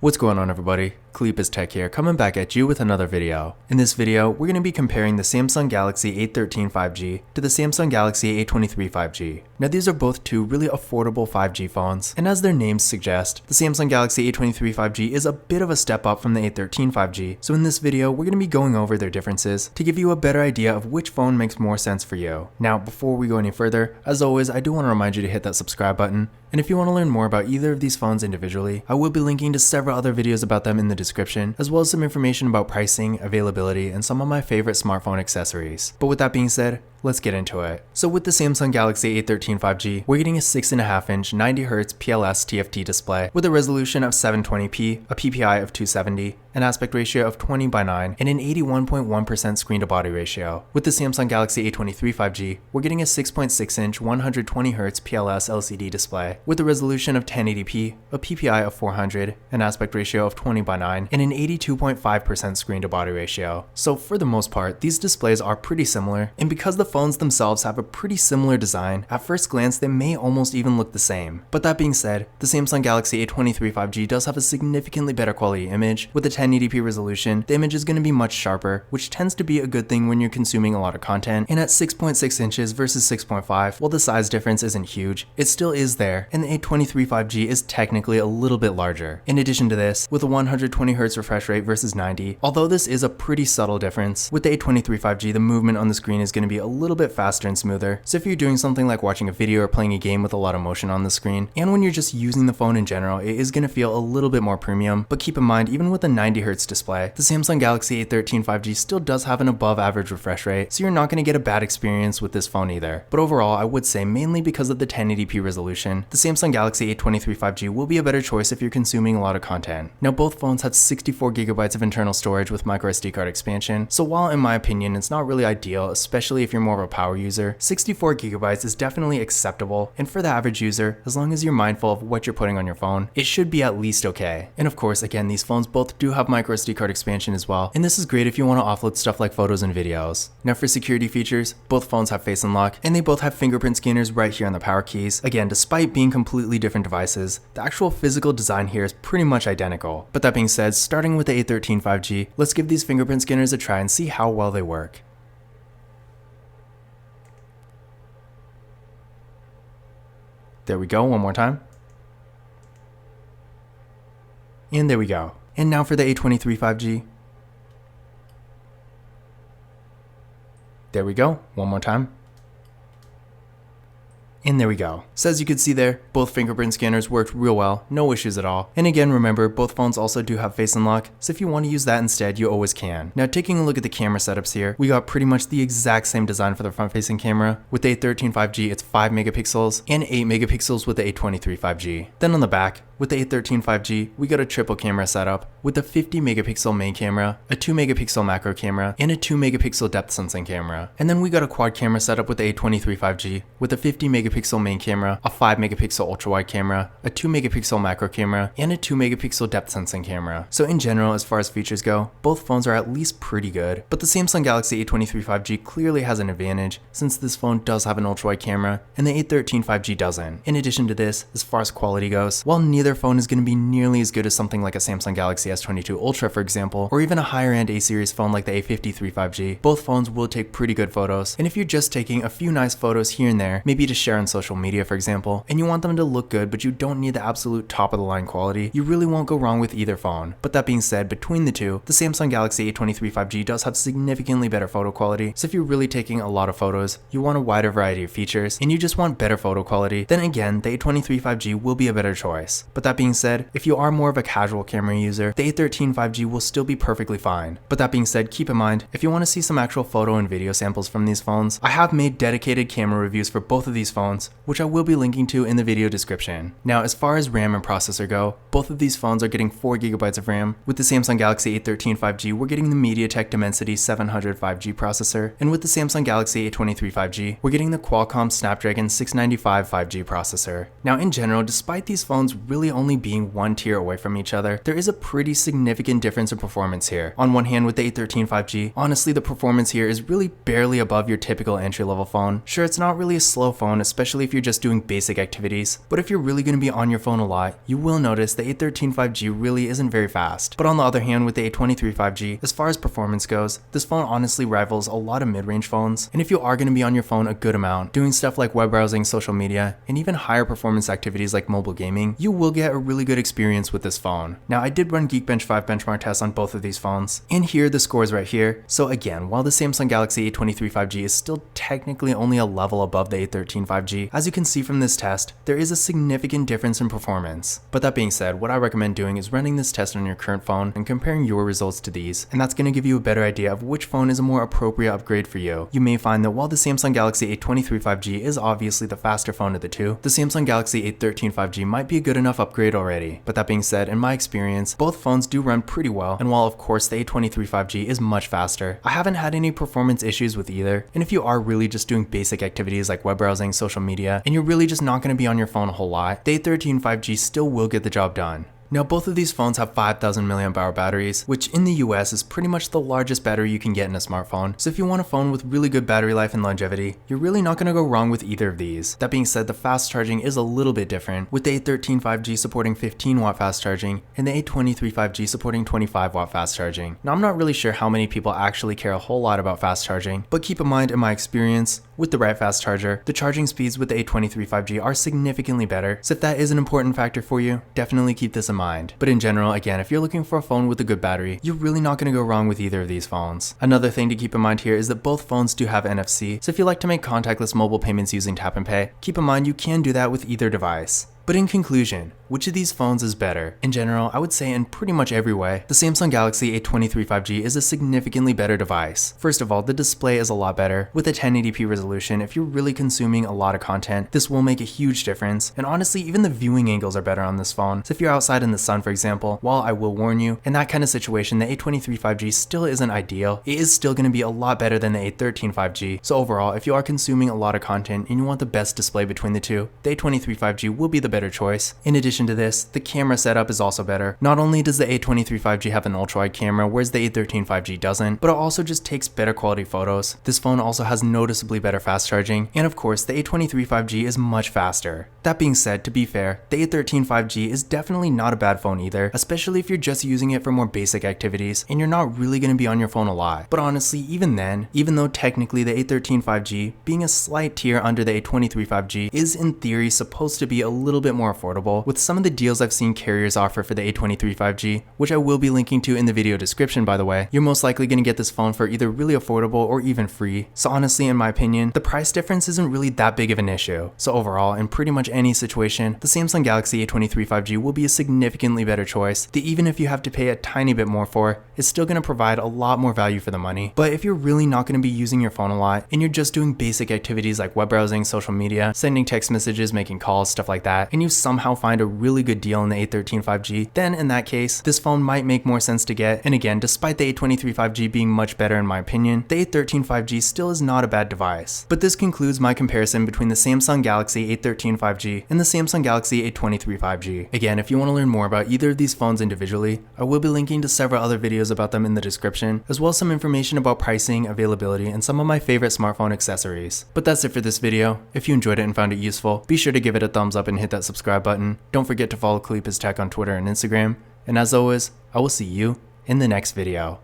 What's going on, everybody? Cleepus Tech here, coming back at you with another video. In this video, we're going to be comparing the Samsung Galaxy A13 5G to the Samsung Galaxy A23 5G. Now, these are both two really affordable 5G phones, and as their names suggest, the Samsung Galaxy A23 5G is a bit of a step up from the A13 5G, so in this video, we're going to be going over their differences to give you a better idea of which phone makes more sense for you. Now, before we go any further, as always, I do want to remind you to hit that subscribe button, and if you want to learn more about either of these phones individually, I will be linking to several other videos about them in the description, as well as some information about pricing, availability, and some of my favorite smartphone accessories. But with that being said, let's get into it. So with the Samsung Galaxy A13 5G, we're getting a 6.5-inch 90Hz PLS TFT display with a resolution of 720p, a PPI of 270, an aspect ratio of 20:9, and an 81.1% screen-to-body ratio. With the Samsung Galaxy A23 5G, we're getting a 6.6-inch 120Hz PLS LCD display with a resolution of 1080p, a PPI of 400, an aspect ratio of 20:9, and an 82.5% screen-to-body ratio. So for the most part, these displays are pretty similar, and because the phones themselves have a pretty similar design, at first glance they may almost even look the same. But that being said, the Samsung Galaxy A23 5G does have a significantly better quality image. With a 1080p resolution, the image is going to be much sharper, which tends to be a good thing when you're consuming a lot of content. And at 6.6 inches versus 6.5, while the size difference isn't huge, it still is there, and the A23 5G is technically a little bit larger. In addition to this, with a 120Hz refresh rate versus 90, although this is a pretty subtle difference, with the A23 5G the movement on the screen is going to be a little bit faster and smoother. So if you're doing something like watching a video or playing a game with a lot of motion on the screen, and when you're just using the phone in general, it is going to feel a little bit more premium. But keep in mind, even with a 90Hz display, the Samsung Galaxy A13 5G still does have an above average refresh rate, so you're not going to get a bad experience with this phone either. But overall, I would say mainly because of the 1080p resolution, the Samsung Galaxy A23 5G will be a better choice if you're consuming a lot of content. Now, both phones have 64GB of internal storage with microSD card expansion, so while in my opinion it's not really ideal, especially if you're more of a power user, 64GB is definitely acceptable, and for the average user, as long as you're mindful of what you're putting on your phone, it should be at least okay. And of course, again, these phones both do have microSD card expansion as well, and this is great if you want to offload stuff like photos and videos. Now for security features, both phones have Face Unlock, and they both have fingerprint scanners right here on the power keys. Again, despite being completely different devices, the actual physical design here is pretty much identical. But that being said, starting with the A13 5G, let's give these fingerprint scanners a try and see how well they work. There we go, one more time. And there we go. And now for the A23 5G. There we go, one more time. And there we go. So as you can see there, both fingerprint scanners worked real well, no issues at all. And again, remember, both phones also do have Face Unlock, so if you want to use that instead, you always can. Now taking a look at the camera setups here, we got pretty much the exact same design for the front-facing camera. With the A13 5G, it's 5 megapixels and 8 megapixels with the A23 5G. Then on the back, with the A13 5G, we got a triple camera setup with a 50 megapixel main camera, a 2 megapixel macro camera, and a 2 megapixel depth sensing camera. And then we got a quad camera setup with the A23 5G with a 50 megapixel main camera, a 5 megapixel ultra wide camera, a 2 megapixel macro camera, and a 2 megapixel depth sensing camera. So in general, as far as features go, both phones are at least pretty good, but the Samsung Galaxy A23 5G clearly has an advantage since this phone does have an ultra wide camera and the A13 5G doesn't. In addition to this, as far as quality goes, while neither phone is going to be nearly as good as something like a Samsung Galaxy S22 Ultra, for example, or even a higher end A-series phone like the A53 5G, both phones will take pretty good photos. And if you're just taking a few nice photos here and there, maybe to share on social media for example, and you want them to look good but you don't need the absolute top of the line quality, you really won't go wrong with either phone. But that being said, between the two, the Samsung Galaxy A23 5G does have significantly better photo quality, so if you're really taking a lot of photos, you want a wider variety of features, and you just want better photo quality, then again, the A23 5G will be a better choice. But that being said, if you are more of a casual camera user, the A13 5G will still be perfectly fine. But that being said, keep in mind, if you want to see some actual photo and video samples from these phones, I have made dedicated camera reviews for both of these phones, which I will be linking to in the video description. Now, as far as RAM and processor go, both of these phones are getting 4GB of RAM. With the Samsung Galaxy A13 5G, we're getting the MediaTek Dimensity 700 5G processor, and with the Samsung Galaxy A23 5G, we're getting the Qualcomm Snapdragon 695 5G processor. Now, in general, despite these phones really only being one tier away from each other, there is a pretty significant difference in performance here. On one hand, with the A13 5G, honestly, the performance here is really barely above your typical entry-level phone. Sure, it's not really a slow phone, especially especially if you're just doing basic activities. But if you're really going to be on your phone a lot, you will notice the A13 5G really isn't very fast. But on the other hand, with the A23 5G, as far as performance goes, this phone honestly rivals a lot of mid-range phones. And if you are going to be on your phone a good amount, doing stuff like web browsing, social media, and even higher performance activities like mobile gaming, you will get a really good experience with this phone. Now, I did run Geekbench 5 benchmark tests on both of these phones, and here are the scores right here. So again, while the Samsung Galaxy A23 5G is still technically only a level above the A13 5G, as you can see from this test, there is a significant difference in performance. But that being said, what I recommend doing is running this test on your current phone and comparing your results to these, and that's going to give you a better idea of which phone is a more appropriate upgrade for you. You may find that while the Samsung Galaxy A23 5G is obviously the faster phone of the two, the Samsung Galaxy A13 5G might be a good enough upgrade already. But that being said, in my experience, both phones do run pretty well, and while of course the A23 5G is much faster, I haven't had any performance issues with either. And if you are really just doing basic activities like web browsing, social media, and you're really just not going to be on your phone a whole lot, the A13 5G still will get the job done. Now, both of these phones have 5,000 mAh batteries, which in the US is pretty much the largest battery you can get in a smartphone. So if you want a phone with really good battery life and longevity, you're really not going to go wrong with either of these. That being said, the fast charging is a little bit different, with the A13 5G supporting 15-watt fast charging and the A23 5G supporting 25-watt fast charging. Now, I'm not really sure how many people actually care a whole lot about fast charging, but keep in mind, in my experience, with the right fast charger, the charging speeds with the A23 5G are significantly better. So if that is an important factor for you, definitely keep this in mind. But in general, again, if you're looking for a phone with a good battery, you're really not going to go wrong with either of these phones. Another thing to keep in mind here is that both phones do have NFC, so if you like to make contactless mobile payments using tap and pay, keep in mind you can do that with either device. But in conclusion, which of these phones is better? In general, I would say in pretty much every way, the Samsung Galaxy A23 5G is a significantly better device. First of all, the display is a lot better. With a 1080p resolution, if you're really consuming a lot of content, this will make a huge difference. And honestly, even the viewing angles are better on this phone. So if you're outside in the sun, for example, while I will warn you, in that kind of situation, the A23 5G still isn't ideal. It is still going to be a lot better than the A13 5G. So overall, if you are consuming a lot of content and you want the best display between the two, the A23 5G will be the better choice. In addition to this, the camera setup is also better. Not only does the A23 5G have an ultra-wide camera, whereas the A13 5G doesn't, but it also just takes better quality photos. This phone also has noticeably better fast charging, and of course, the A23 5G is much faster. That being said, to be fair, the A13 5G is definitely not a bad phone either, especially if you're just using it for more basic activities and you're not really going to be on your phone a lot. But honestly, even then, even though technically the A13 5G, being a slight tier under the A23 5G, is in theory supposed to be a little bit more affordable, with some of the deals I've seen carriers offer for the A23 5G, which I will be linking to in the video description by the way, you're most likely going to get this phone for either really affordable or even free. So honestly, in my opinion, the price difference isn't really that big of an issue. So overall, in pretty much any situation, the Samsung Galaxy A23 5G will be a significantly better choice that even if you have to pay a tiny bit more for, it's still going to provide a lot more value for the money. But if you're really not going to be using your phone a lot and you're just doing basic activities like web browsing, social media, sending text messages, making calls, stuff like that, and you somehow find a really good deal in the A13 5G, then in that case, this phone might make more sense to get. And again, despite the A23 5G being much better in my opinion, the A13 5G still is not a bad device. But this concludes my comparison between the Samsung Galaxy A13 5G and the Samsung Galaxy A23 5G. Again, if you want to learn more about either of these phones individually, I will be linking to several other videos about them in the description, as well as some information about pricing, availability, and some of my favorite smartphone accessories. But that's it for this video. If you enjoyed it and found it useful, be sure to give it a thumbs up and hit that subscribe button. Don't forget to follow Tech on Twitter and Instagram. And as always, I will see you in the next video.